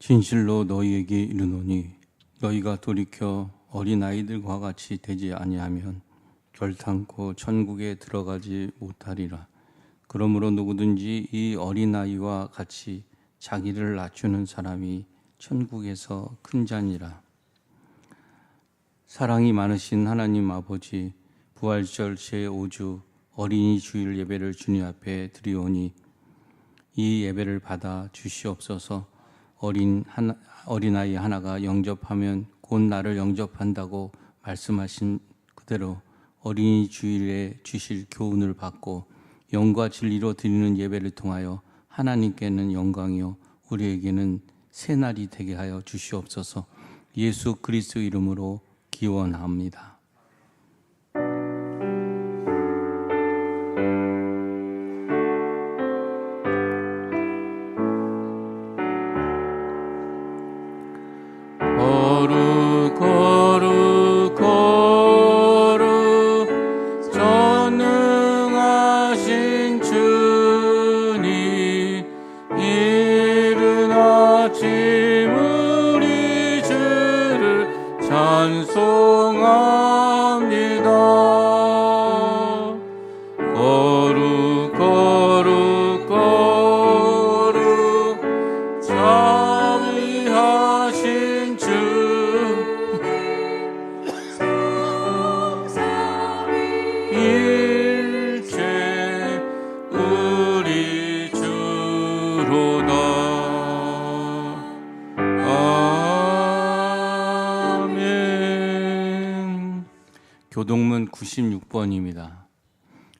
진실로 너희에게 이르노니 너희가 돌이켜 어린아이들과 같이 되지 아니하면 결탄코 천국에 들어가지 못하리라. 그러므로 누구든지 이 어린아이와 같이 자기를 낮추는 사람이 천국에서 큰 자니라. 사랑이 많으신 하나님 아버지, 부활절 제5주 어린이 주일 예배를 주님 앞에 드리오니 이 예배를 받아 주시옵소서. 어린아이 하나가 영접하면 곧 나를 영접한다고 말씀하신 그대로 어린이 주일에 주실 교훈을 받고 영과 진리로 드리는 예배를 통하여 하나님께는 영광이요 우리에게는 새날이 되게 하여 주시옵소서. 예수 그리스도 이름으로 기원합니다. 교동문 96번입니다.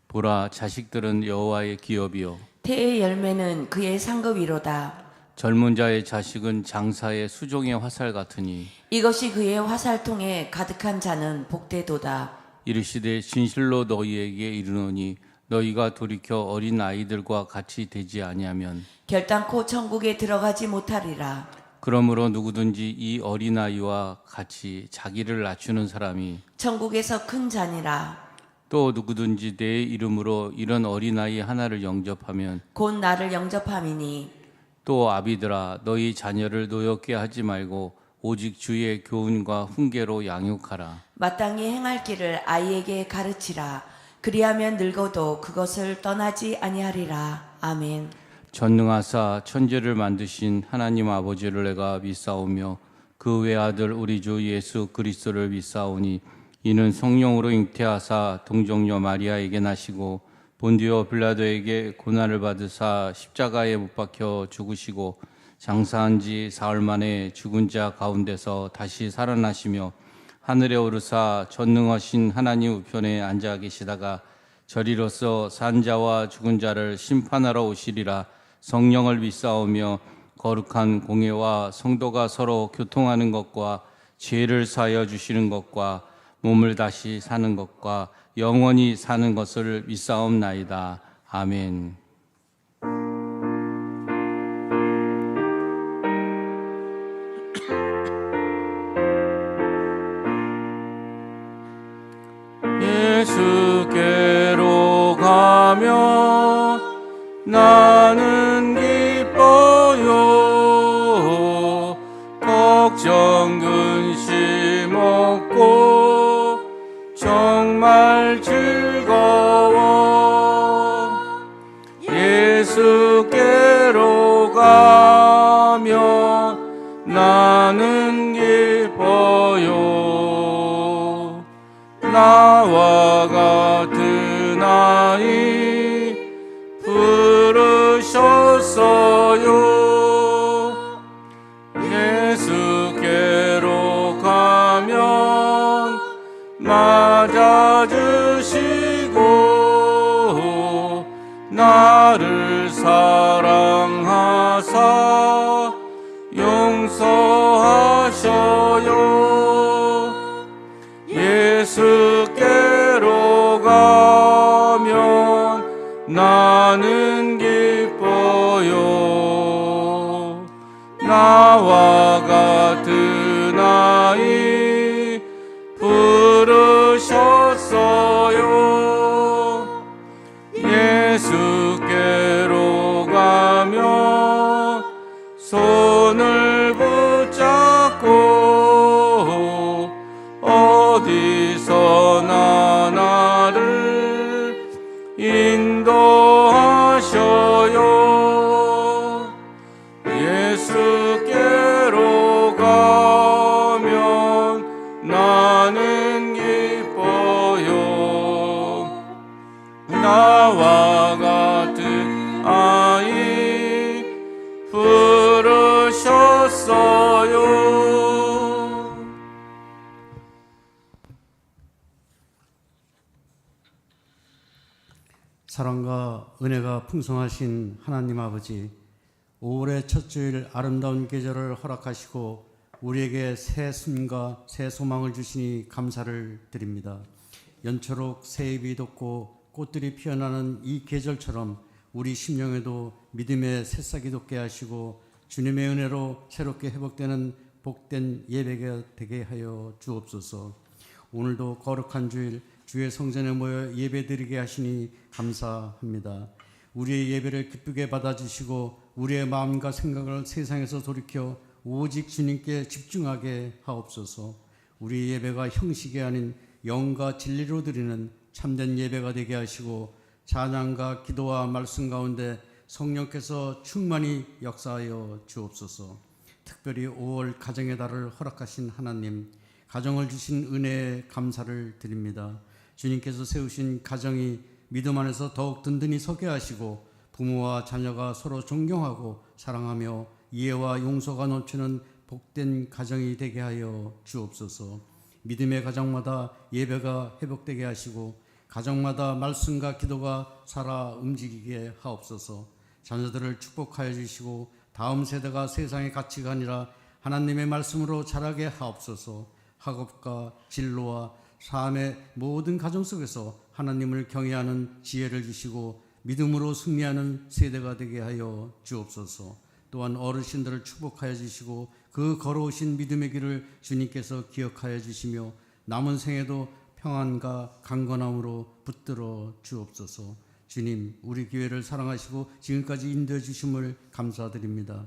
보라, 자식들은 여호와의 기업이요 태의 열매는 그의 상급이로다. 젊은 자의 자식은 장사의 수종의 화살 같으니 이것이 그의 화살통에 가득한 자는 복되도다. 이르시되 진실로 너희에게 이르노니 너희가 돌이켜 어린 아이들과 같이 되지 아니하면 결단코 천국에 들어가지 못하리라. 그러므로 누구든지 이 어린아이와 같이 자기를 낮추는 사람이 천국에서 큰 자니라. 또 누구든지 내 이름으로 이런 어린아이 하나를 영접하면 곧 나를 영접함이니. 또 아비들아 너희 자녀를 노엽게 하지 말고 오직 주의 교훈과 훈계로 양육하라. 마땅히 행할 길을 아이에게 가르치라. 그리하면 늙어도 그것을 떠나지 아니하리라. 아멘. 전능하사 천지를 만드신 하나님 아버지를 내가 믿사오며 그 외아들 우리 주 예수 그리스도를 믿사오니 이는 성령으로 잉태하사 동정녀 마리아에게 나시고 본디오 빌라도에게 고난을 받으사 십자가에 못 박혀 죽으시고 장사한 지 사흘 만에 죽은 자 가운데서 다시 살아나시며 하늘에 오르사 전능하신 하나님 우편에 앉아 계시다가 저리로서 산 자와 죽은 자를 심판하러 오시리라. 성령을 믿사오며 거룩한 공회와 성도가 서로 교통하는 것과 죄를 사하여 주시는 것과 몸을 다시 사는 것과 영원히 사는 것을 믿사옵나이다. 아멘. 예수께로 가며 나는 기뻐요. 걱정 근심 없고 정말 즐거워. 예수께로 가며 나는 기뻐요. 나와 같은 아이 부르셨어요. 예수께로 가면 맞아주시고 나를 사랑하사 용서하셔요. 예수께로 가면 나는 기뻐요. 나와 같은 아이 부르셨어요. 예수께로 가면 손을 붙잡고 어디서나 나를 인도하셔요. 예수께로 가면 나는 기뻐요. 나와 같은 아이 부르셨어요. 사랑과 은혜가 풍성하신 하나님 아버지, 5월의 첫 주일 아름다운 계절을 허락하시고 우리에게 새 숨과 새 소망을 주시니 감사를 드립니다. 연초록 새잎이 돋고 꽃들이 피어나는 이 계절처럼 우리 심령에도 믿음의 새싹이 돋게 하시고 주님의 은혜로 새롭게 회복되는 복된 예배가 되게 하여 주옵소서. 오늘도 거룩한 주일 주의 성전에 모여 예배드리게 하시니 감사합니다. 우리의 예배를 기쁘게 받아주시고 우리의 마음과 생각을 세상에서 돌이켜 오직 주님께 집중하게 하옵소서. 우리 예배가 형식이 아닌 영과 진리로 드리는 참된 예배가 되게 하시고 찬양과 기도와 말씀 가운데 성령께서 충만히 역사하여 주옵소서. 특별히 5월 가정의 달을 허락하신 하나님, 가정을 주신 은혜에 감사를 드립니다. 주님께서 세우신 가정이 믿음 안에서 더욱 든든히 서게 하시고 부모와 자녀가 서로 존경하고 사랑하며 이해와 용서가 넘치는 복된 가정이 되게 하여 주옵소서. 믿음의 가정마다 예배가 회복되게 하시고 가정마다 말씀과 기도가 살아 움직이게 하옵소서. 자녀들을 축복하여 주시고 다음 세대가 세상의 가치가 아니라 하나님의 말씀으로 자라게 하옵소서. 학업과 진로와 삶의 모든 가정 속에서 하나님을 경외하는 지혜를 주시고 믿음으로 승리하는 세대가 되게 하여 주옵소서. 또한 어르신들을 축복하여 주시고 그 걸어오신 믿음의 길을 주님께서 기억하여 주시며 남은 생에도 평안과 강건함으로 붙들어 주옵소서. 주님, 우리 교회를 사랑하시고 지금까지 인도해 주심을 감사드립니다.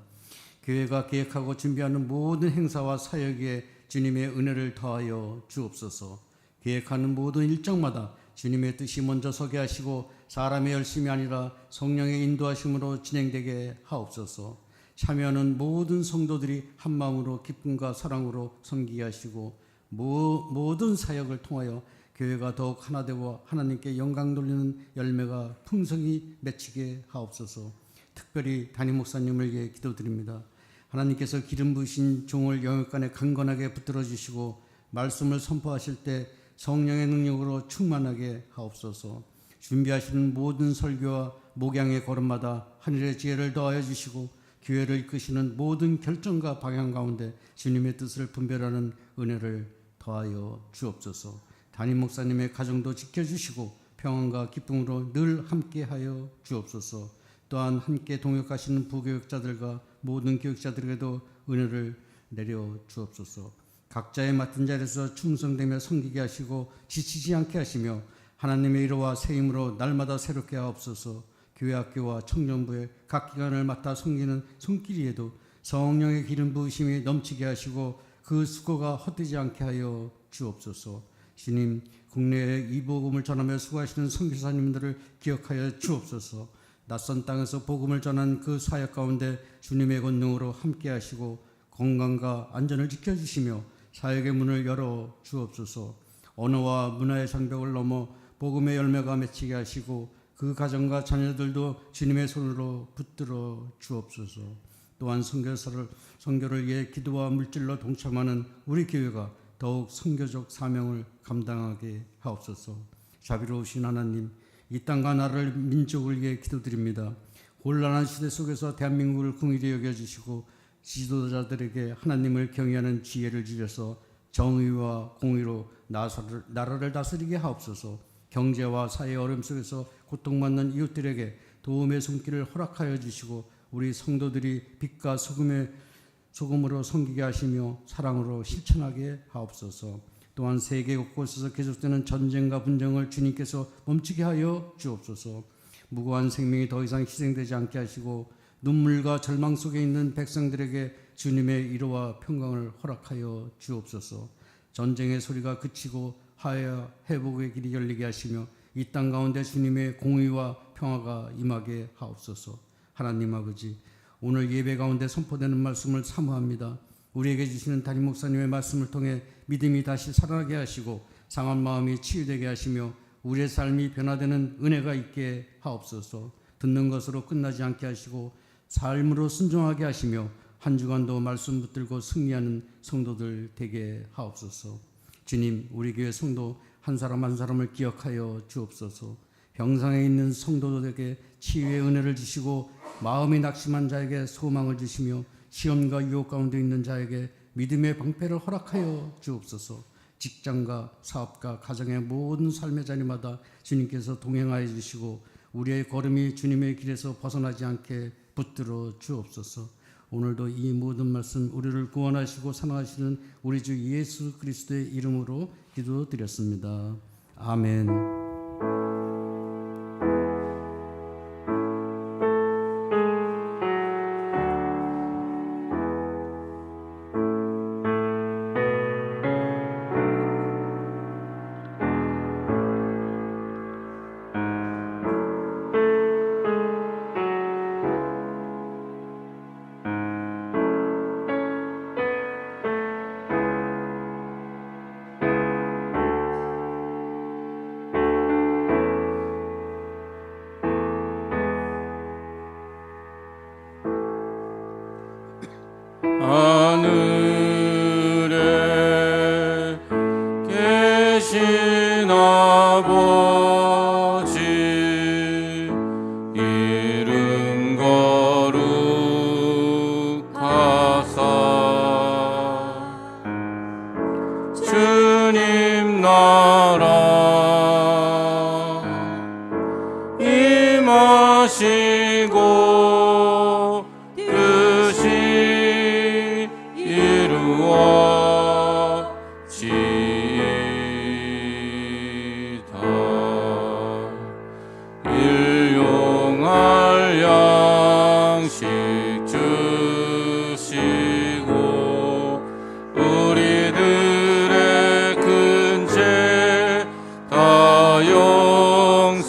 교회가 계획하고 준비하는 모든 행사와 사역에 주님의 은혜를 더하여 주옵소서. 계획하는 모든 일정마다 주님의 뜻이 먼저 서게 하시고 사람의 열심이 아니라 성령의 인도하심으로 진행되게 하옵소서. 참여하는 모든 성도들이 한마음으로 기쁨과 사랑으로 섬기게 하시고 모든 사역을 통하여 교회가 더욱 하나 되고 하나님께 영광 돌리는 열매가 풍성히 맺히게 하옵소서. 특별히 담임 목사님을 위해 기도드립니다. 하나님께서 기름 부으신 종을 영역간에 강건하게 붙들어 주시고 말씀을 선포하실 때 성령의 능력으로 충만하게 하옵소서. 준비하시는 모든 설교와 목양의 걸음마다 하늘의 지혜를 더하여 주시고 교회를 이끄시는 모든 결정과 방향 가운데 주님의 뜻을 분별하는 은혜를 더하여 주옵소서. 담임 목사님의 가정도 지켜주시고 평안과 기쁨으로 늘 함께하여 주옵소서. 또한 함께 동역하시는 부교육자들과 모든 교육자들에게도 은혜를 내려 주옵소서. 각자의 맡은 자리에서 충성되며 섬기게 하시고 지치지 않게 하시며 하나님의 이로와 새 힘으로 날마다 새롭게 하옵소서. 교회 학교와 청년부의 각 기관을 맡아 섬기는 손길이에도 성령의 기름 부으심이 넘치게 하시고 그 수고가 헛되지 않게 하여 주옵소서. 주님, 국내에 이 복음을 전하며 수고하시는 선교사님들을 기억하여 주옵소서. 낯선 땅에서 복음을 전한 그 사역 가운데 주님의 권능으로 함께 하시고 건강과 안전을 지켜주시며 사역의 문을 열어 주옵소서. 언어와 문화의 장벽을 넘어 복음의 열매가 맺히게 하시고 그 가정과 자녀들도 주님의 손으로 붙들어 주옵소서. 또한 선교를 위해 기도와 물질로 동참하는 우리 교회가 더욱 선교적 사명을 감당하게 하옵소서. 자비로우신 하나님, 이 땅과 나라를 민족을 위해 기도드립니다. 곤란한 시대 속에서 대한민국을 긍휼히 여겨주시고 지도자들에게 하나님을 경외하는 지혜를 주셔서 정의와 공의로 나라를 다스리게 하옵소서. 경제와 사회의 어려움 속에서 고통받는 이웃들에게 도움의 손길을 허락하여 주시고 우리 성도들이 빛과 소금으로 섬기게 하시며 사랑으로 실천하게 하옵소서. 또한 세계 곳곳에서 계속되는 전쟁과 분쟁을 주님께서 멈추게 하여 주옵소서. 무고한 생명이 더 이상 희생되지 않게 하시고 눈물과 절망 속에 있는 백성들에게 주님의 위로와 평강을 허락하여 주옵소서. 전쟁의 소리가 그치고 화해와 회복의 길이 열리게 하시며 이 땅 가운데 주님의 공의와 평화가 임하게 하옵소서. 하나님 아버지, 오늘 예배 가운데 선포되는 말씀을 사모합니다. 우리에게 주시는 담임 목사님의 말씀을 통해 믿음이 다시 살아나게 하시고 상한 마음이 치유되게 하시며 우리의 삶이 변화되는 은혜가 있게 하옵소서. 듣는 것으로 끝나지 않게 하시고 삶으로 순종하게 하시며 한 주간도 말씀 붙들고 승리하는 성도들 되게 하옵소서. 주님, 우리 교회 성도 한 사람 한 사람을 기억하여 주옵소서. 병상에 있는 성도들에게 치유의 은혜를 주시고 마음이 낙심한 자에게 소망을 주시며 시험과 유혹 가운데 있는 자에게 믿음의 방패를 허락하여 주옵소서. 직장과 사업과 가정의 모든 삶의 자리마다 주님께서 동행하여 주시고 우리의 걸음이 주님의 길에서 벗어나지 않게 붙들어 주옵소서. 오늘도 이 모든 말씀 우리를 구원하시고 사랑하시는 우리 주 예수 그리스도의 이름으로 기도드렸습니다. 아멘. 하늘에 계신 아버지 이름 거룩하사 주님 나라 임하시고 뜻이 이루어지이다. 일용할 양식 주시고 우리들의 큰 죄 다 용서하시고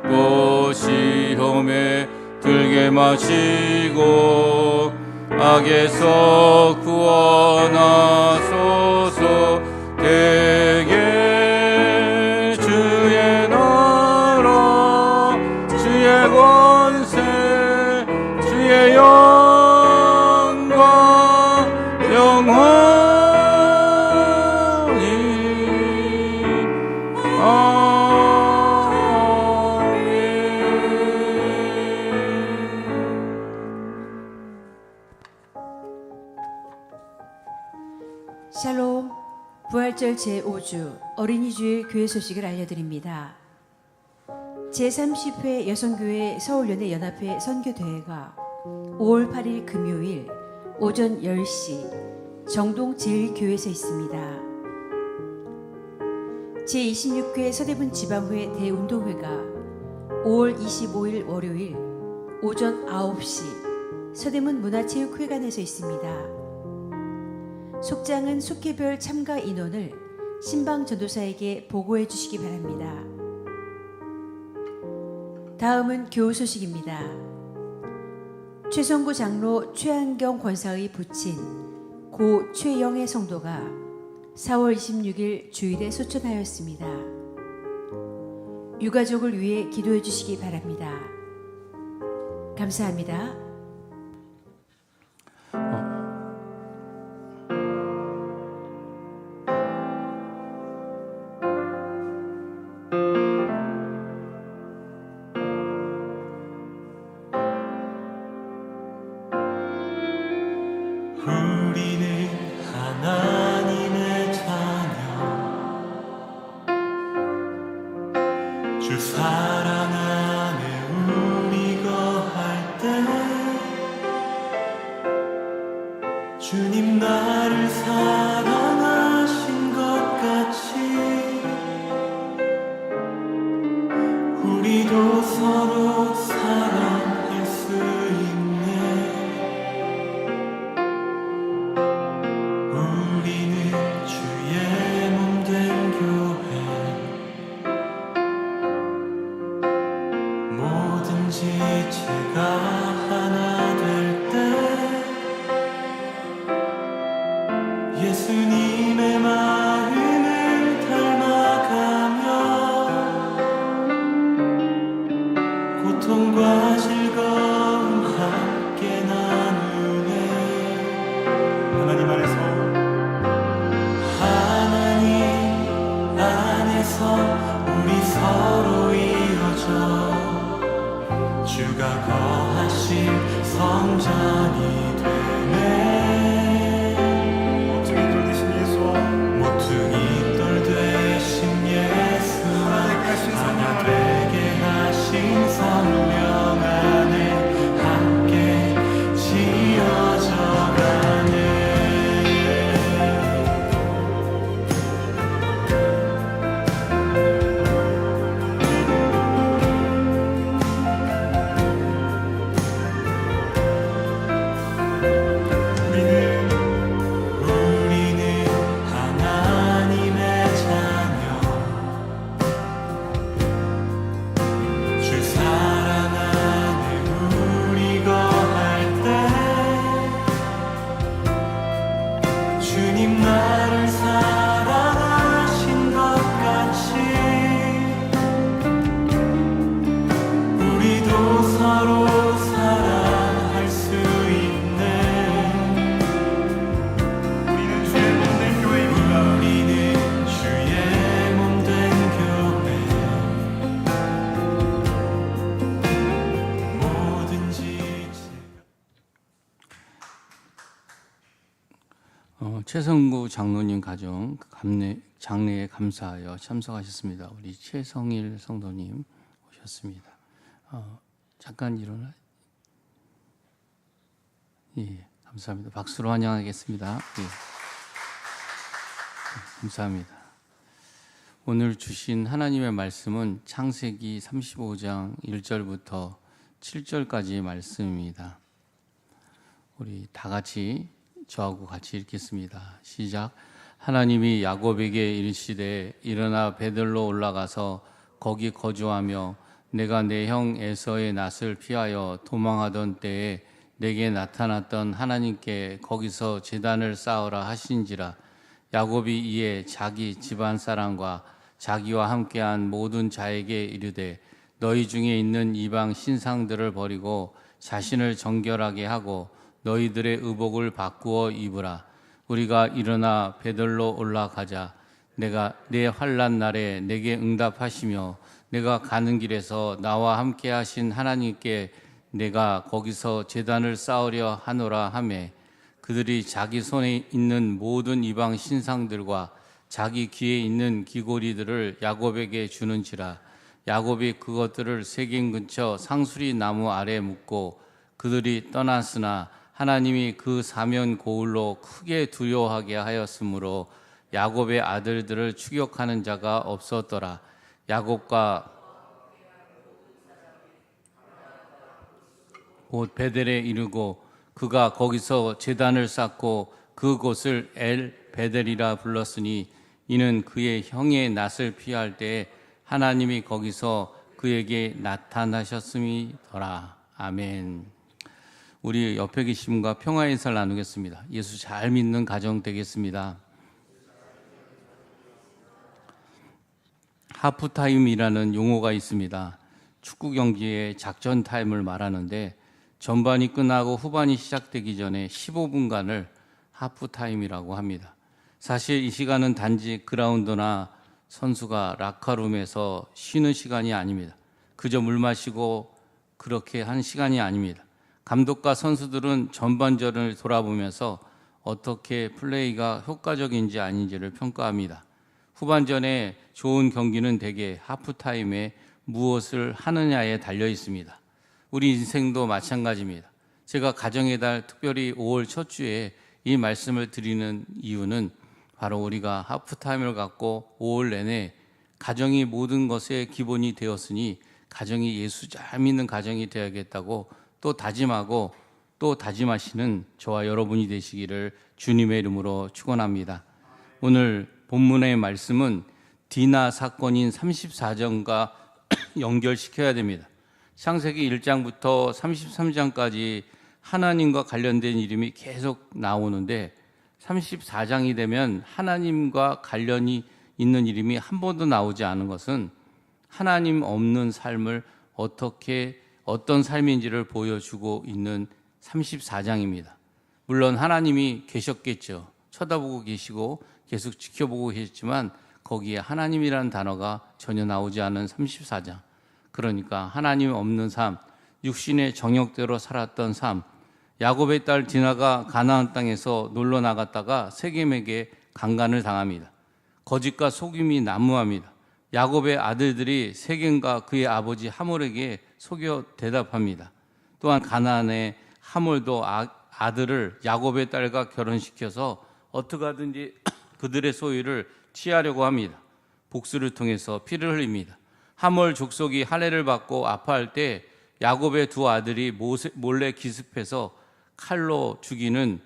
또 시험에 들게 마시고 악에서 구원하소서. 주의 권세 주의 영광 영원히 샬롬, 부활절 제5주 어린이 주일 교회 소식을 알려드립니다. 제30회 여성교회 서울연회 연합회 선교대회가 5월 8일 금요일 오전 10시 정동 제1교회에서 있습니다. 제26회 서대문 지방회 대운동회가 5월 25일 월요일 오전 9시 서대문 문화체육회관에서 있습니다. 속장은 속회별 참가 인원을 신방 전도사에게 보고해 주시기 바랍니다. 다음은 교우 소식입니다. 최성구 장로 최한경 권사의 부친 고 최영애 성도가 4월 26일 주일에 소천하였습니다. 유가족을 위해 기도해 주시기 바랍니다. 감사합니다. 우리는 하나님의 자녀 주 사랑 안에 우리 거할 때 주님 나를 사랑하신 것 같이 우리도 서로 사랑할 수 있네. 우리는 주의 몸된 교회 뭐든지 제가 하나 될 때 예수님의 마음을 닮아가며 고통과 즐거움 함께 나누네. 하나님 안에서 우리 서로 이어져 주가 거하신 성전이 되네. 모퉁이 돌 되신 예수 하나되게 하신 성령 안에 함께 지어져 가네. 주님 나를 사랑하신 것 같이 우리도 서로 사랑할 수 있네. 우리는 주의 몸된 교회입니다. 우리는 주의 몸된 교회 뭐든지 최성구 장로님 가정 장례에 감사하여 참석하셨습니다. 우리 최성일 성도님 오셨습니다. 잠깐 일어나. 예, 감사합니다. 박수로 환영하겠습니다. 예. 감사합니다. 오늘 주신 하나님의 말씀은 창세기 35장 1절부터 7절까지의 말씀입니다. 우리 다 같이 저하고 같이 읽겠습니다. 시작. 하나님이 야곱에게 이르시되 일어나 베들로 올라가서 거기 거주하며 내가 내 형 에서의 낯을 피하여 도망하던 때에 내게 나타났던 하나님께 거기서 제단을 쌓으라 하신지라. 야곱이 이에 자기 집안 사람과 자기와 함께한 모든 자에게 이르되 너희 중에 있는 이방 신상들을 버리고 자신을 정결하게 하고 너희들의 의복을 바꾸어 입으라. 우리가 일어나 베들로 올라가자. 내가 내 환난 날에 내게 응답하시며 내가 가는 길에서 나와 함께 하신 하나님께 내가 거기서 제단을 쌓으려 하노라 하매 그들이 자기 손에 있는 모든 이방 신상들과 자기 귀에 있는 귀고리들을 야곱에게 주는지라. 야곱이 그것들을 세겜 근처 상수리 나무 아래 묻고 그들이 떠났으나 하나님이 그 사면 고울로 크게 두려워하게 하였으므로 야곱의 아들들을 추격하는 자가 없었더라. 야곱과 곧 베델에 이르고 그가 거기서 제단을 쌓고 그곳을 엘 베델이라 불렀으니 이는 그의 형의 낯을 피할 때에 하나님이 거기서 그에게 나타나셨음이더라. 아멘. 우리 옆에 계신 분과 평화의 인사를 나누겠습니다. 예수 잘 믿는 가정 되겠습니다. 하프타임이라는 용어가 있습니다. 축구 경기의 작전 타임을 말하는데 전반이 끝나고 후반이 시작되기 전에 15분간을 하프타임이라고 합니다. 사실 이 시간은 단지 그라운드나 선수가 라커룸에서 쉬는 시간이 아닙니다. 그저 물 마시고 그렇게 한 시간이 아닙니다. 감독과 선수들은 전반전을 돌아보면서 어떻게 플레이가 효과적인지 아닌지를 평가합니다. 후반전에 좋은 경기는 대개 하프타임에 무엇을 하느냐에 달려 있습니다. 우리 인생도 마찬가지입니다. 제가 가정의 달 특별히 5월 첫 주에 이 말씀을 드리는 이유는 바로 우리가 하프타임을 갖고 5월 내내 가정이 모든 것의 기본이 되었으니 가정이 예수 잘 믿는 가정이 되어야겠다고 또 다짐하고 또 다짐하시는 저와 여러분이 되시기를 주님의 이름으로 축원합니다. 오늘 본문의 말씀은 디나 사건인 34장과 연결시켜야 됩니다. 창세기 1장부터 33장까지 하나님과 관련된 이름이 계속 나오는데 34장이 되면 하나님과 관련이 있는 이름이 한 번도 나오지 않은 것은 하나님 없는 삶을 어떤 삶인지를 보여주고 있는 34장입니다. 물론 하나님이 계셨겠죠. 쳐다보고 계시고 계속 지켜보고 계셨지만 거기에 하나님이라는 단어가 전혀 나오지 않은 34장. 그러니까 하나님 없는 삶, 육신의 정욕대로 살았던 삶. 야곱의 딸 디나가 가나안 땅에서 놀러 나갔다가 세겜에게 강간을 당합니다. 거짓과 속임이 난무합니다. 야곱의 아들들이 세겜과 그의 아버지 하몰에게 속여 대답합니다. 또한 가나안의 하몰도 아들을 야곱의 딸과 결혼시켜서 어떻게 하든지 그들의 소유를 취하려고 합니다. 복수를 통해서 피를 흘립니다. 하몰 족속이 할례를 받고 아파할 때 야곱의 두 아들이 몰래 기습해서 칼로 죽이는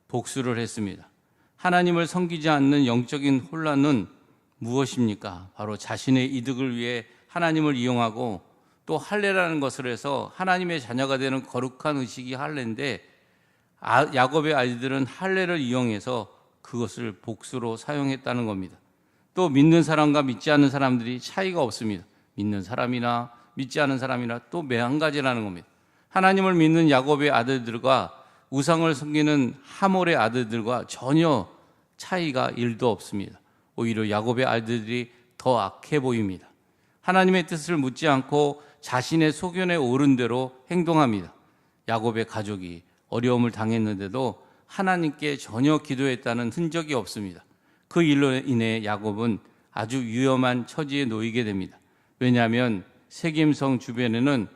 복수를 했습니다. 하나님을 섬기지 않는 영적인 혼란은 무엇입니까? 바로 자신의 이득을 위해 하나님을 이용하고 또 할례라는 것을 해서 하나님의 자녀가 되는 거룩한 의식이 할례인데 야곱의 아이들은 할례를 이용해서 그것을 복수로 사용했다는 겁니다. 또 믿는 사람과 믿지 않는 사람들이 차이가 없습니다. 믿는 사람이나 믿지 않은 사람이나 또 한 가지라는 겁니다. 하나님을 믿는 야곱의 아들들과 우상을 섬기는 하몰의 아들들과 전혀 차이가 1도 없습니다. 오히려 야곱의 아들들이 더 악해 보입니다. 하나님의 뜻을 묻지 않고 자신의 소견에 오른 대로 행동합니다. 야곱의 가족이 어려움을 당했는데도 하나님께 전혀 기도했다는 흔적이 없습니다. 그 일로 인해 야곱은 아주 위험한 처지에 놓이게 됩니다. 왜냐하면 세겜성 주변에는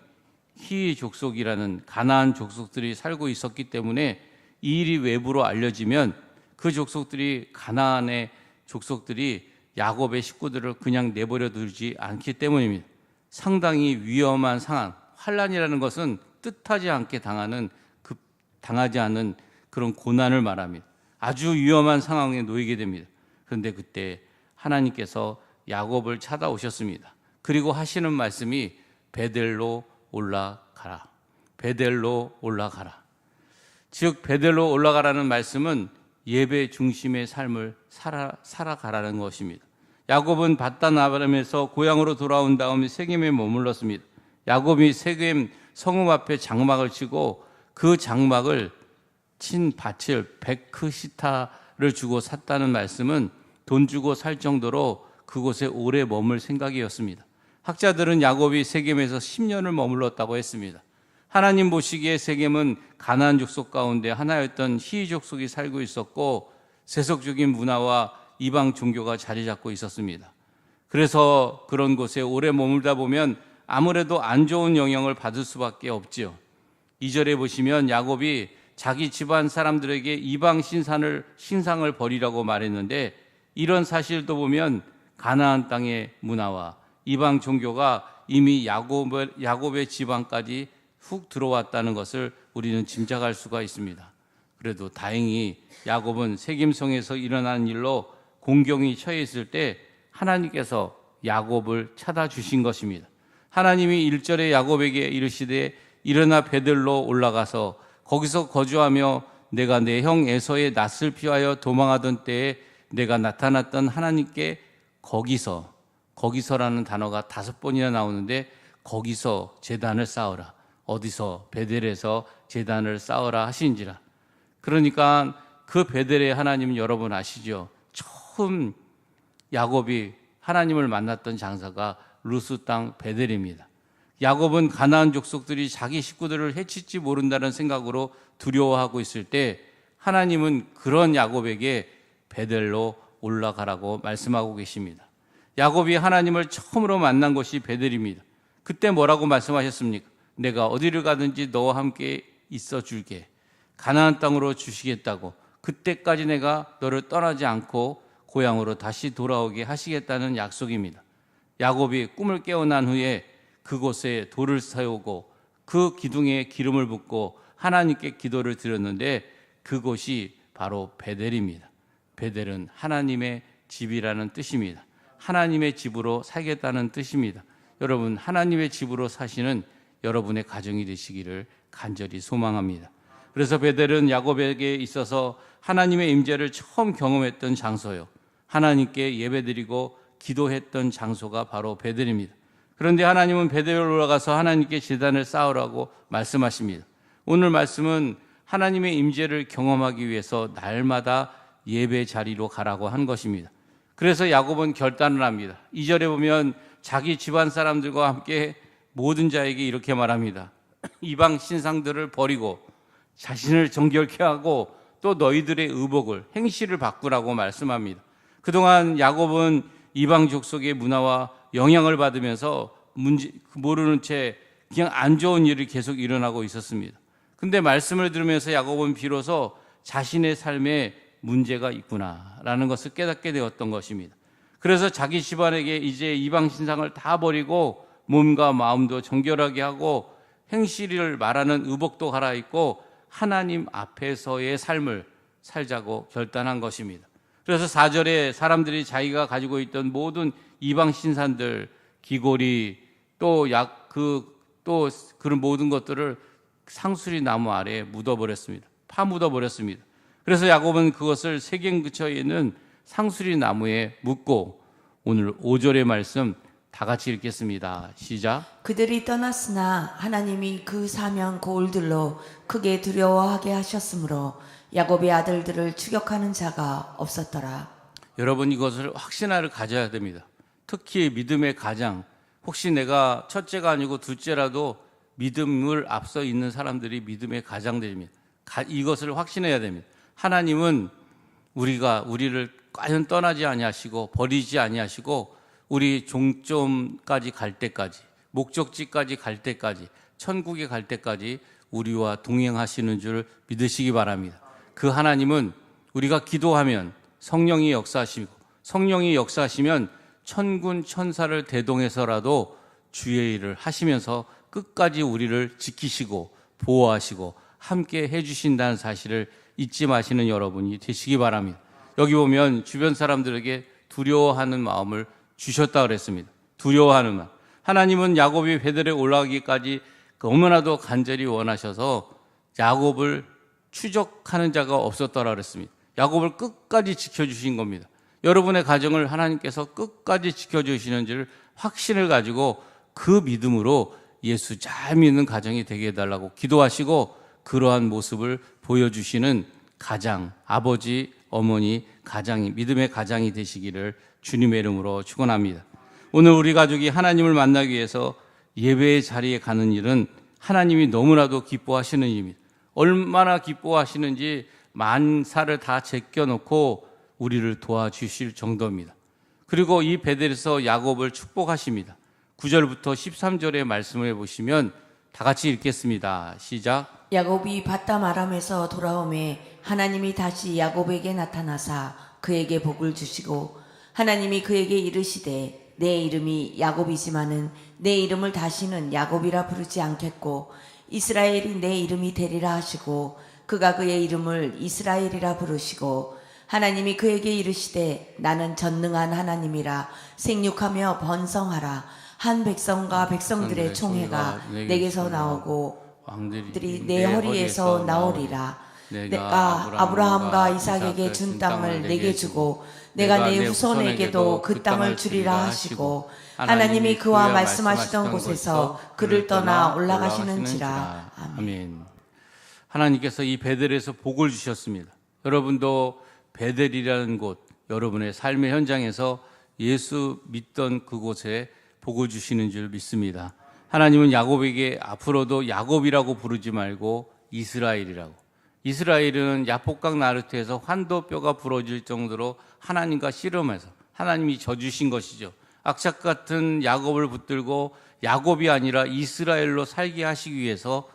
히 족속이라는 가나안 족속들이 살고 있었기 때문에 이 일이 외부로 알려지면 그 족속들이 가나안의 족속들이 야곱의 식구들을 그냥 내버려 두지 않기 때문입니다. 상당히 위험한 상황, 환란이라는 것은 뜻하지 않게 당하지 않는 그런 고난을 말합니다. 아주 위험한 상황에 놓이게 됩니다. 그런데 그때 하나님께서 야곱을 찾아오셨습니다. 그리고 하시는 말씀이 베델로 올라가라. 베델로 올라가라. 즉 베델로 올라가라는 말씀은 예배 중심의 삶을 살아가라는 것입니다. 야곱은 밧단 아람에서 고향으로 돌아온 다음 세겜에 머물렀습니다. 야곱이 세겜 성읍 앞에 장막을 치고 그 장막을 친 밭을 베크시타를 주고 샀다는 말씀은 돈 주고 살 정도로 그곳에 오래 머물 생각이었습니다. 학자들은 야곱이 세겜에서 10년을 머물렀다고 했습니다. 하나님 보시기에 세겜은 가나안 족속 가운데 하나였던 히위 족속이 살고 있었고 세속적인 문화와 이방 종교가 자리 잡고 있었습니다. 그래서 그런 곳에 오래 머물다 보면 아무래도 안 좋은 영향을 받을 수밖에 없지요. 2절에 보시면 야곱이 자기 집안 사람들에게 이방 신상을 버리라고 말했는데 이런 사실도 보면 가나안 땅의 문화와 이방 종교가 이미 야곱의 집안까지 훅 들어왔다는 것을 우리는 짐작할 수가 있습니다. 그래도 다행히 야곱은 세겜성에서 일어난 일로 공경이 처해 있을 때 하나님께서 야곱을 찾아주신 것입니다. 하나님이 1절에 야곱에게 이르시되 일어나 베들로 올라가서 거기서 거주하며 내가 내 형 에서의 낯을 피하여 도망하던 때에 내가 나타났던 하나님께 거기서라는 단어가 5번이나 나오는데 거기서 제단을 쌓으라. 어디서? 베델에서 제단을 쌓으라 하신지라. 그러니까 그 베델의 하나님은 여러분 아시죠? 처음 야곱이 하나님을 만났던 장사가 루스 땅 베델입니다. 야곱은 가나안 족속들이 자기 식구들을 해칠지 모른다는 생각으로 두려워하고 있을 때 하나님은 그런 야곱에게 베델로 올라가라고 말씀하고 계십니다. 야곱이 하나님을 처음으로 만난 곳이 베델입니다. 그때 뭐라고 말씀하셨습니까? 내가 어디를 가든지 너와 함께 있어 줄게. 가나안 땅으로 주시겠다고. 그때까지 내가 너를 떠나지 않고 고향으로 다시 돌아오게 하시겠다는 약속입니다. 야곱이 꿈을 깨어난 후에 그곳에 돌을 세우고 그 기둥에 기름을 붓고 하나님께 기도를 드렸는데 그곳이 바로 베델입니다. 베델은 하나님의 집이라는 뜻입니다. 하나님의 집으로 살겠다는 뜻입니다. 여러분, 하나님의 집으로 사시는 여러분의 가정이 되시기를 간절히 소망합니다. 그래서 베델은 야곱에게 있어서 하나님의 임재를 처음 경험했던 장소요. 하나님께 예배드리고 기도했던 장소가 바로 베델입니다. 그런데 하나님은 베델로 올라가서 하나님께 제단을 쌓으라고 말씀하십니다. 오늘 말씀은 하나님의 임재를 경험하기 위해서 날마다 예배 자리로 가라고 한 것입니다. 그래서 야곱은 결단을 합니다. 2절에 보면 자기 집안 사람들과 함께 모든 자에게 이렇게 말합니다. 이방 신상들을 버리고 자신을 정결케 하고 또 너희들의 의복을 행실을 바꾸라고 말씀합니다. 그동안 야곱은 이방 족속의 문화와 영향을 받으면서 모르는 채 그냥 안 좋은 일이 계속 일어나고 있었습니다. 근데 말씀을 들으면서 야곱은 비로소 자신의 삶에 문제가 있구나라는 것을 깨닫게 되었던 것입니다. 그래서 자기 집안에게 이제 이방 신상을 다 버리고 몸과 마음도 정결하게 하고 행실을 말하는 의복도 갈아입고 하나님 앞에서의 삶을 살자고 결단한 것입니다. 그래서 4절에 사람들이 자기가 가지고 있던 모든 이방 신상들, 귀고리, 또 그런 모든 것들을 상수리 나무 아래에 묻어버렸습니다. 파묻어버렸습니다. 그래서 야곱은 그것을 세겜 근처에 있는 상수리 나무에 묻고 오늘 5절의 말씀 다 같이 읽겠습니다. 시작. 그들이 떠났으나 하나님이 그 사명 고울들로 크게 두려워하게 하셨으므로 야곱의 아들들을 추격하는 자가 없었더라. 여러분, 이것을 확신을 가져야 됩니다. 특히 믿음의 가장, 혹시 내가 첫째가 아니고 둘째라도 믿음을 앞서 있는 사람들이 믿음의 가장들입니다. 이것을 확신해야 됩니다. 하나님은 우리를 과연 떠나지 아니하시고 버리지 아니하시고 우리 종점까지 갈 때까지, 목적지까지 갈 때까지, 천국에 갈 때까지 우리와 동행하시는 줄 믿으시기 바랍니다. 그 하나님은 우리가 기도하면 성령이 역사하시고 성령이 역사하시면 천군 천사를 대동해서라도 주의 일을 하시면서 끝까지 우리를 지키시고 보호하시고 함께 해주신다는 사실을 잊지 마시는 여러분이 되시기 바랍니다. 여기 보면 주변 사람들에게 두려워하는 마음을 주셨다 그랬습니다. 두려워하는 마음. 하나님은 야곱이 베델에 올라가기까지 너무나도 간절히 원하셔서 야곱을 추적하는 자가 없었더라 그랬습니다. 야곱을 끝까지 지켜주신 겁니다. 여러분의 가정을 하나님께서 끝까지 지켜주시는 줄 확신을 가지고 그 믿음으로 예수 잘 믿는 가정이 되게 해달라고 기도하시고 그러한 모습을 보여주시는 가장, 아버지, 어머니, 가장이, 믿음의 가장이 되시기를 주님의 이름으로 축원합니다. 오늘 우리 가족이 하나님을 만나기 위해서 예배의 자리에 가는 일은 하나님이 너무나도 기뻐하시는 일입니다. 얼마나 기뻐하시는지 만사를 다 제껴놓고 우리를 도와주실 정도입니다. 그리고 이 베델에서 야곱을 축복하십니다. 9절부터 13절의 말씀을 보시면 다 같이 읽겠습니다. 시작. 야곱이 바담 아람에서 돌아오매 하나님이 다시 야곱에게 나타나사 그에게 복을 주시고 하나님이 그에게 이르시되 내 이름이 야곱이지만은 내 이름을 다시는 야곱이라 부르지 않겠고 이스라엘이 내 이름이 되리라 하시고 그가 그의 이름을 이스라엘이라 부르시고 하나님이 그에게 이르시되 나는 전능한 하나님이라 생육하며 번성하라 한 백성과 백성들의 총회가 내게서 나오고 왕들이 내 허리에서 나오리라. 내가 아브라함과 이삭에게 준 땅을 내게 주고 내가 내 후손에게도 그 땅을 주리라 하시고 하나님이 그와 말씀하시던 곳에서 그를 떠나 올라가시는지라. 아멘. 하나님께서 이 베델에서 복을 주셨습니다. 여러분도 베델이라는 곳, 여러분의 삶의 현장에서 예수 믿던 그곳에 복을 주시는 줄 믿습니다. 하나님은 야곱에게 앞으로도 야곱이라고 부르지 말고 이스라엘이라고. 이스라엘은 야복강 나루트에서 환도뼈가 부러질 정도로 하나님과 씨름해서 하나님이 져주신 것이죠. 악착 같은 야곱을 붙들고 야곱이 아니라 이스라엘로 살게 하시기 위해서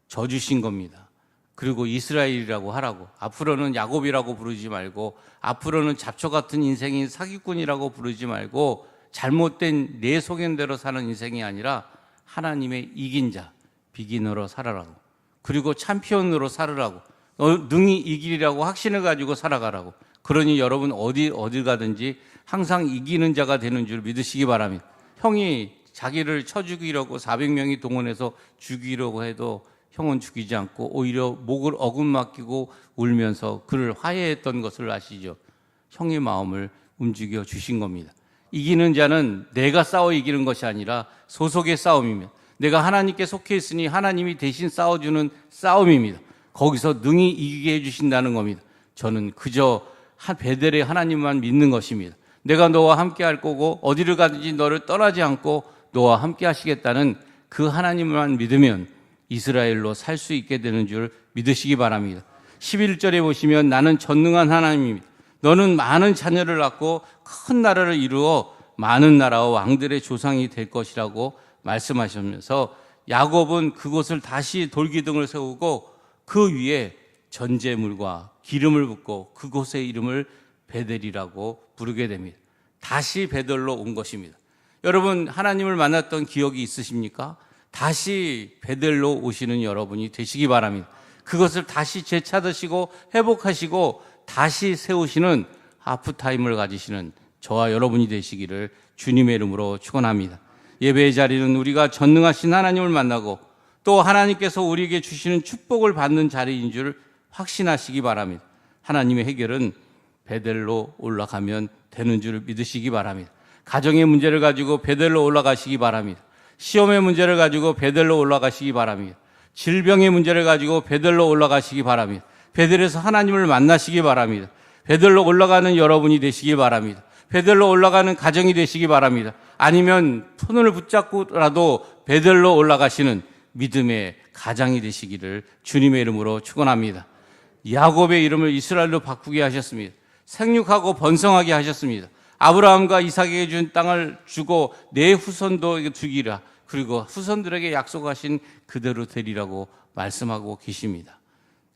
져주신 겁니다. 그리고 이스라엘이라고 하라고. 앞으로는 야곱이라고 부르지 말고 앞으로는 잡초 같은 인생인 사기꾼이라고 부르지 말고 잘못된 내 소견대로 사는 인생이 아니라 하나님의 이긴 자, 비기너로 살아라고. 그리고 챔피언으로 살으라고. 능히 이기리라고 확신을 가지고 살아가라고. 그러니 여러분 어딜 가든지 항상 이기는 자가 되는 줄 믿으시기 바랍니다. 형이 자기를 쳐 죽이려고 400명이 동원해서 죽이려고 해도 형은 죽이지 않고 오히려 목을 어금 맡기고 울면서 그를 화해했던 것을 아시죠? 형의 마음을 움직여 주신 겁니다. 이기는 자는 내가 싸워 이기는 것이 아니라 소속의 싸움입니다. 내가 하나님께 속해 있으니 하나님이 대신 싸워주는 싸움입니다. 거기서 능히 이기게 해주신다는 겁니다. 저는 그저 베델의 하나님만 믿는 것입니다. 내가 너와 함께 할 거고 어디를 가든지 너를 떠나지 않고 너와 함께 하시겠다는 그 하나님만 믿으면 이스라엘로 살 수 있게 되는 줄 믿으시기 바랍니다. 11절에 보시면 나는 전능한 하나님입니다. 너는 많은 자녀를 낳고 큰 나라를 이루어 많은 나라와 왕들의 조상이 될 것이라고 말씀하시면서 야곱은 그곳을 다시 돌기둥을 세우고 그 위에 전제물과 기름을 붓고 그곳의 이름을 베델이라고 부르게 됩니다. 다시 베델로 온 것입니다. 여러분 하나님을 만났던 기억이 있으십니까? 다시 베델로 오시는 여러분이 되시기 바랍니다. 그것을 다시 되찾으시고 회복하시고 다시 세우시는 하프타임을 가지시는 저와 여러분이 되시기를 주님의 이름으로 축원합니다. 예배의 자리는 우리가 전능하신 하나님을 만나고 또 하나님께서 우리에게 주시는 축복을 받는 자리인 줄 확신하시기 바랍니다. 하나님의 해결은 베델로 올라가면 되는 줄 믿으시기 바랍니다. 가정의 문제를 가지고 베델로 올라가시기 바랍니다. 시험의 문제를 가지고 베델로 올라가시기 바랍니다. 질병의 문제를 가지고 베델로 올라가시기 바랍니다. 베델에서 하나님을 만나시기 바랍니다. 베델로 올라가는 여러분이 되시기 바랍니다. 베델로 올라가는 가정이 되시기 바랍니다. 아니면 손을 붙잡고라도 베델로 올라가시는 믿음의 가장이 되시기를 주님의 이름으로 축원합니다. 야곱의 이름을 이스라엘로 바꾸게 하셨습니다. 생육하고 번성하게 하셨습니다. 아브라함과 이삭에게 준 땅을 주고 내 후손도 주기라. 그리고 후손들에게 약속하신 그대로 되리라고 말씀하고 계십니다.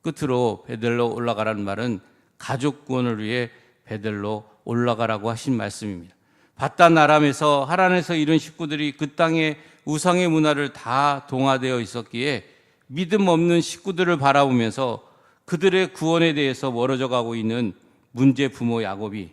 끝으로 베델로 올라가라는 말은 가족 구원을 위해 베델로 올라가라고 하신 말씀입니다. 바단 아람에서 하란에서 이른 식구들이 그 땅의 우상의 문화를 다 동화되어 있었기에 믿음 없는 식구들을 바라보면서 그들의 구원에 대해서 멀어져 가고 있는 문제 부모 야곱이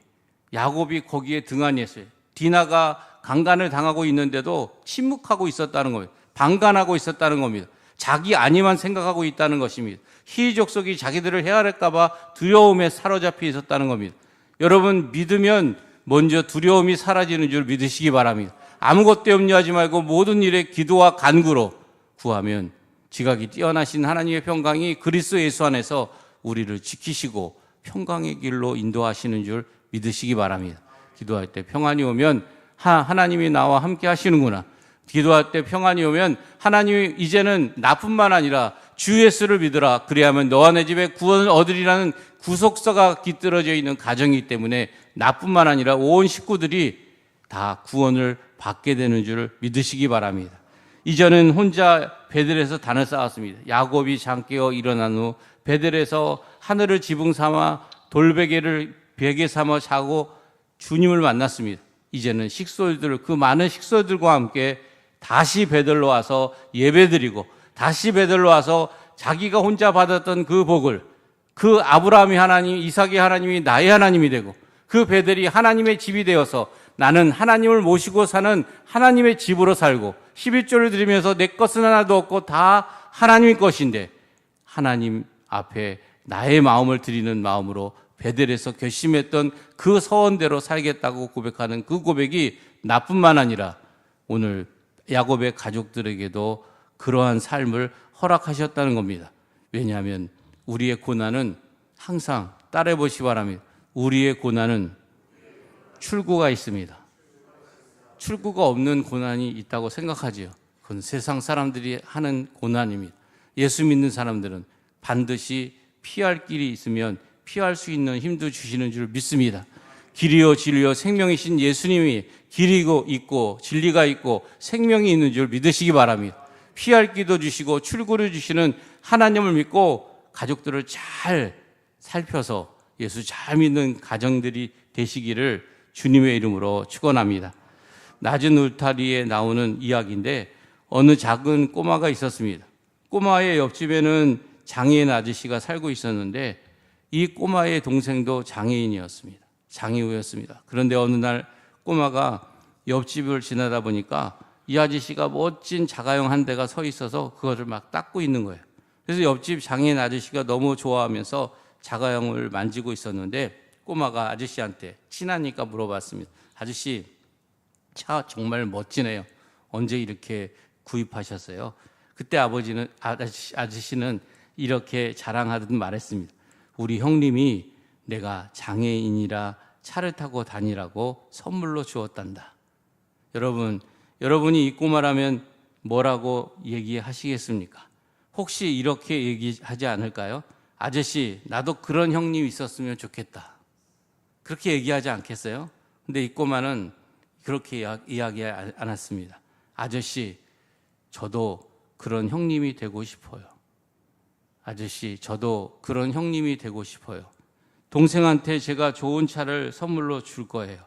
거기에 등한했어요. 디나가 강간을 당하고 있는데도 침묵하고 있었다는 겁니다. 방관하고 있었다는 겁니다. 자기 안위만 생각하고 있다는 것입니다. 희족속이 자기들을 해할까 봐 두려움에 사로잡혀 있었다는 겁니다. 여러분 믿으면 먼저 두려움이 사라지는 줄 믿으시기 바랍니다. 아무것도 염려하지 말고 모든 일에 기도와 간구로 구하면 지각이 뛰어나신 하나님의 평강이 그리스도 예수 안에서 우리를 지키시고 평강의 길로 인도하시는 줄 믿으시기 바랍니다. 기도할 때 평안이 오면 하나님이 나와 함께 하시는구나. 기도할 때 평안이 오면 하나님이 이제는 나뿐만 아니라 주 예수를 믿으라. 그리하면 너와 내 집에 구원을 얻으리라는 구속서가 깃들어져 있는 가정이기 때문에 나뿐만 아니라 온 식구들이 다 구원을 받게 되는 줄 믿으시기 바랍니다. 이전은 혼자 베들에서 단을 쌓았습니다. 야곱이 잠깨어 일어난 후 베들에서 하늘을 지붕 삼아 돌베개를 베개 삼아 자고 주님을 만났습니다. 이제는 식솔들, 그 많은 식솔들과 함께 다시 베들로 와서 예배드리고 다시 베들로 와서 자기가 혼자 받았던 그 복을, 그 아브라함이 하나님, 이삭의 하나님이 나의 하나님이 되고 그 베들이 하나님의 집이 되어서 나는 하나님을 모시고 사는 하나님의 집으로 살고 11조를 드리면서 내 것은 하나도 없고 다 하나님의 것인데 하나님 앞에 나의 마음을 드리는 마음으로 베델에서 결심했던 그 서원대로 살겠다고 고백하는 그 고백이 나뿐만 아니라 오늘 야곱의 가족들에게도 그러한 삶을 허락하셨다는 겁니다. 왜냐하면 우리의 고난은 항상 따라해 보시기 바랍니다. 우리의 고난은 출구가 있습니다. 출구가 없는 고난이 있다고 생각하지요. 그건 세상 사람들이 하는 고난입니다. 예수 믿는 사람들은 반드시 피할 길이 있으면 피할 수 있는 힘도 주시는 줄 믿습니다. 길이요 진리요 생명이신 예수님이 길이고 있고 진리가 있고 생명이 있는 줄 믿으시기 바랍니다. 피할 길도 주시고 출구를 주시는 하나님을 믿고 가족들을 잘 살펴서 예수 잘 믿는 가정들이 되시기를 주님의 이름으로 축원합니다. 낮은 울타리에 나오는 이야기인데 어느 작은 꼬마가 있었습니다. 꼬마의 옆집에는 장애인 아저씨가 살고 있었는데 이 꼬마의 동생도 장애인이었습니다. 장애우였습니다. 그런데 어느 날 꼬마가 옆집을 지나다 보니까 이 아저씨가 멋진 자가용 한 대가 서 있어서 그것을 막 닦고 있는 거예요. 그래서 옆집 장애인 아저씨가 너무 좋아하면서 자가용을 만지고 있었는데 꼬마가 아저씨한테 친하니까 물어봤습니다. 아저씨, 차 정말 멋지네요. 언제 이렇게 구입하셨어요? 그때 아저씨는 이렇게 자랑하듯 말했습니다. 우리 형님이 내가 장애인이라 차를 타고 다니라고 선물로 주었단다. 여러분이 이 꼬마라면 뭐라고 얘기하시겠습니까? 혹시 이렇게 얘기하지 않을까요? 아저씨, 나도 그런 형님 있었으면 좋겠다. 그렇게 얘기하지 않겠어요? 근데 이 꼬마는 그렇게 이야기하지 않았습니다. 아저씨, 저도 그런 형님이 되고 싶어요. 아저씨, 저도 그런 형님이 되고 싶어요. 동생한테 제가 좋은 차를 선물로 줄 거예요.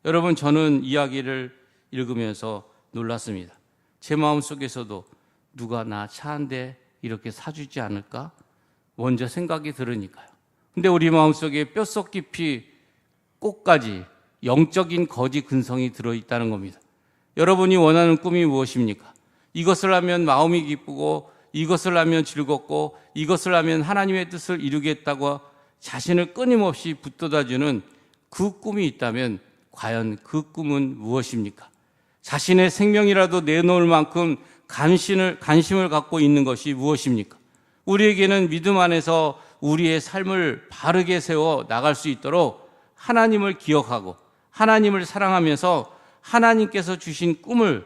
여러분, 저는 이야기를 읽으면서 놀랐습니다. 제 마음속에서도 누가 나 차 한 대 이렇게 사주지 않을까? 먼저 생각이 들으니까요. 근데 우리 마음속에 뼛속 깊이 꼭까지 영적인 거지 근성이 들어있다는 겁니다. 여러분이 원하는 꿈이 무엇입니까? 이것을 하면 마음이 기쁘고 이것을 하면 즐겁고 이것을 하면 하나님의 뜻을 이루겠다고 자신을 끊임없이 붙들어주는 그 꿈이 있다면 과연 그 꿈은 무엇입니까? 자신의 생명이라도 내놓을 만큼 관심을 갖고 있는 것이 무엇입니까? 우리에게는 믿음 안에서 우리의 삶을 바르게 세워 나갈 수 있도록 하나님을 기억하고 하나님을 사랑하면서 하나님께서 주신 꿈을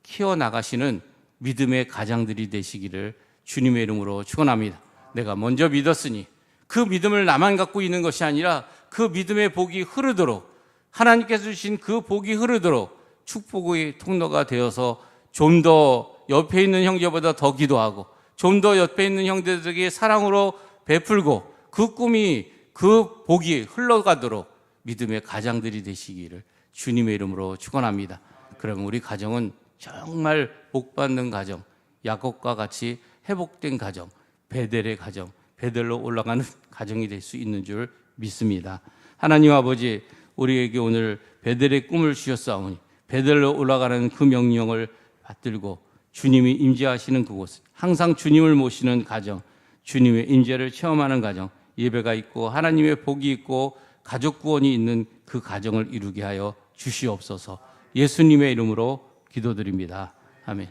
키워나가시는 믿음의 가장들이 되시기를 주님의 이름으로 축원합니다. 내가 먼저 믿었으니 그 믿음을 나만 갖고 있는 것이 아니라 그 믿음의 복이 흐르도록 하나님께서 주신 그 복이 흐르도록 축복의 통로가 되어서 좀 더 옆에 있는 형제보다 더 기도하고 좀 더 옆에 있는 형제들에게 사랑으로 베풀고 그 꿈이 그 복이 흘러가도록 믿음의 가장들이 되시기를 주님의 이름으로 축원합니다. 그러면 우리 가정은 정말 복받는 가정, 야곱과 같이 회복된 가정, 베델의 가정, 베델로 올라가는 가정이 될 수 있는 줄 믿습니다. 하나님 아버지, 우리에게 오늘 베델의 꿈을 주셨사오니 베델로 올라가는 그 명령을 받들고 주님이 임재하시는 그곳, 항상 주님을 모시는 가정, 주님의 임재를 체험하는 가정, 예배가 있고 하나님의 복이 있고 가족 구원이 있는 그 가정을 이루게 하여 주시옵소서. 예수님의 이름으로 기도드립니다. 아멘.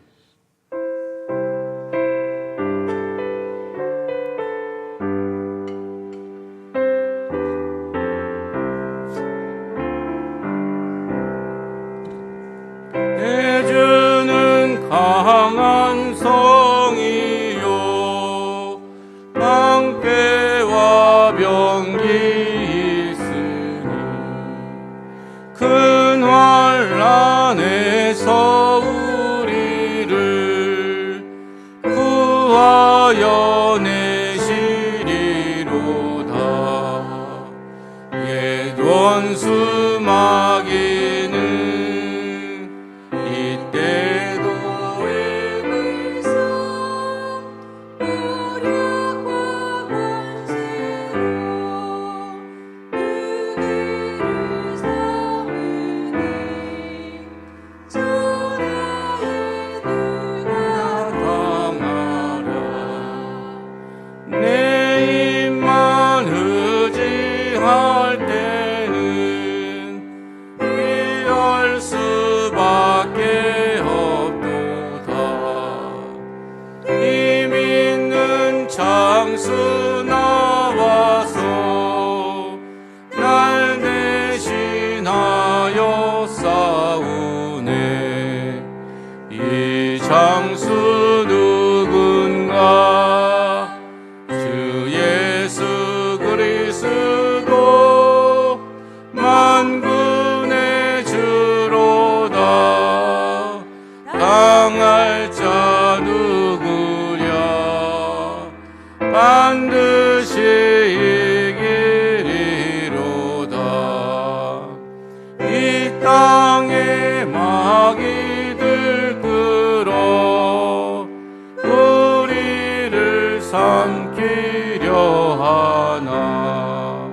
내 주는 강한 성이요 방패와 병기 있으니 큰 환난에서 우리를 구하여 내시리로다. 옛 원수 마귀는 이때도 물성 무력과 권세로 누구를 삼으니 전하에 누가 당하라. 내 입만 의지할 때는 피할 수밖에 없도다. 힘 있는 장수 나와서 날 대신하여 싸우네. 이 장수 누군가? 주 예수 그리스도 만군의 주로다. 당할 자 누구랴? 반드시 이기리로다. 이 땅에 마귀들 끌어 우리를 삼키려 하나.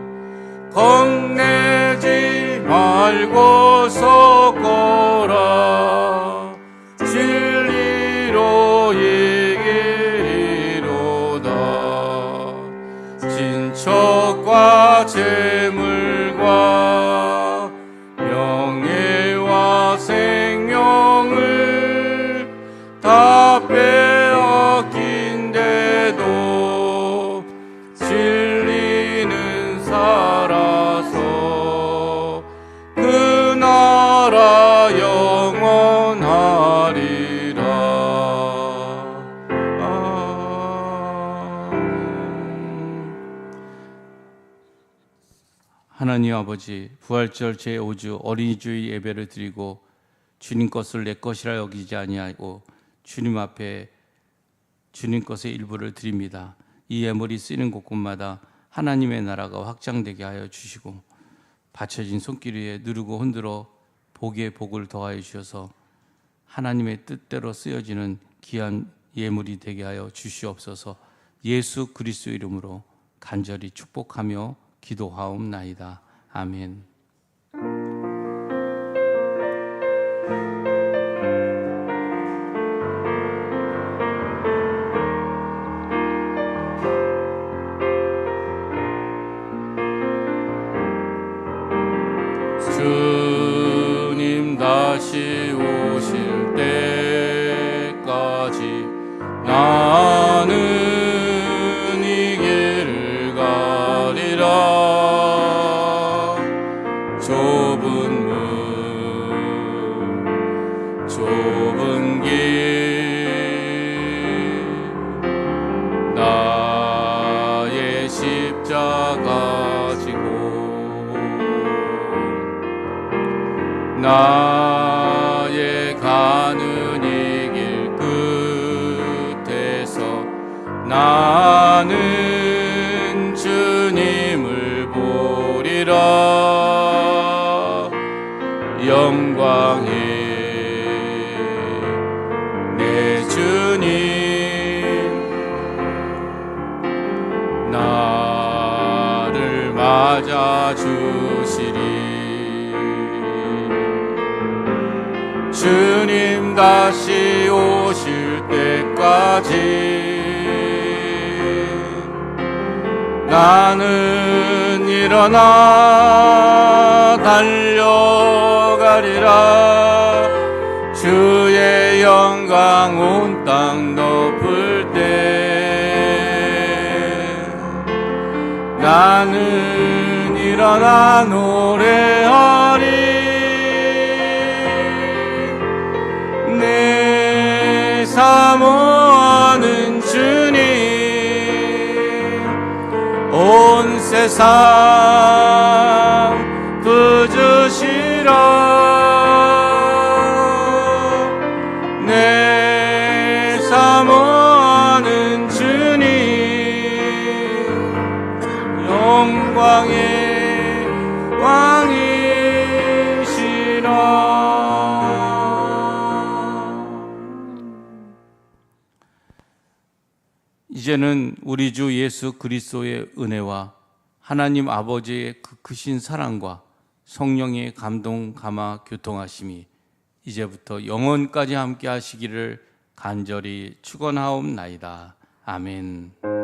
겁내지 말고 서거라. 진리로 이기리로다. 진척과 재물과 명예와 생명을 다 빼앗긴데도 진리는 살아서 그 나라 영원하리라. 하나님 아버지, 부활절 제5주 어린이주의 예배를 드리고 주님 것을 내 것이라 여기지 아니하고 주님 앞에 주님 것의 일부를 드립니다. 이 예물이 쓰이는 곳곳마다 하나님의 나라가 확장되게 하여 주시고 받쳐진 손길 위에 누르고 흔들어 복의 복을 더하여 주셔서 하나님의 뜻대로 쓰여지는 귀한 예물이 되게 하여 주시옵소서. 예수 그리스도 이름으로 간절히 축복하며 기도하옵나이다. 아멘. 주님 다시 오실 때까지 나는 이 길을 가리라. 좁은 문 좁은 길 나의 십자가 지고 나의 가는 이 길 끝에서 나는 주님을 보리라. 영광의 내 주님 나를 맞아 주시리. 주님 다시 오실 때까지 나는 일어나 달려가리라. 주의 영광 온 땅 덮을 때 나는 일어나 노래하리. 내 사모하는 주님 온 세상 부주시라. 내 사모하는 주님 영광의 왕이시라. 이제는 우리 주 예수 그리스도의 은혜와 하나님 아버지의 그 크신 사랑과 성령의 감동 감화 교통하심이 이제부터 영원까지 함께 하시기를 간절히 축원하옵나이다. 아멘.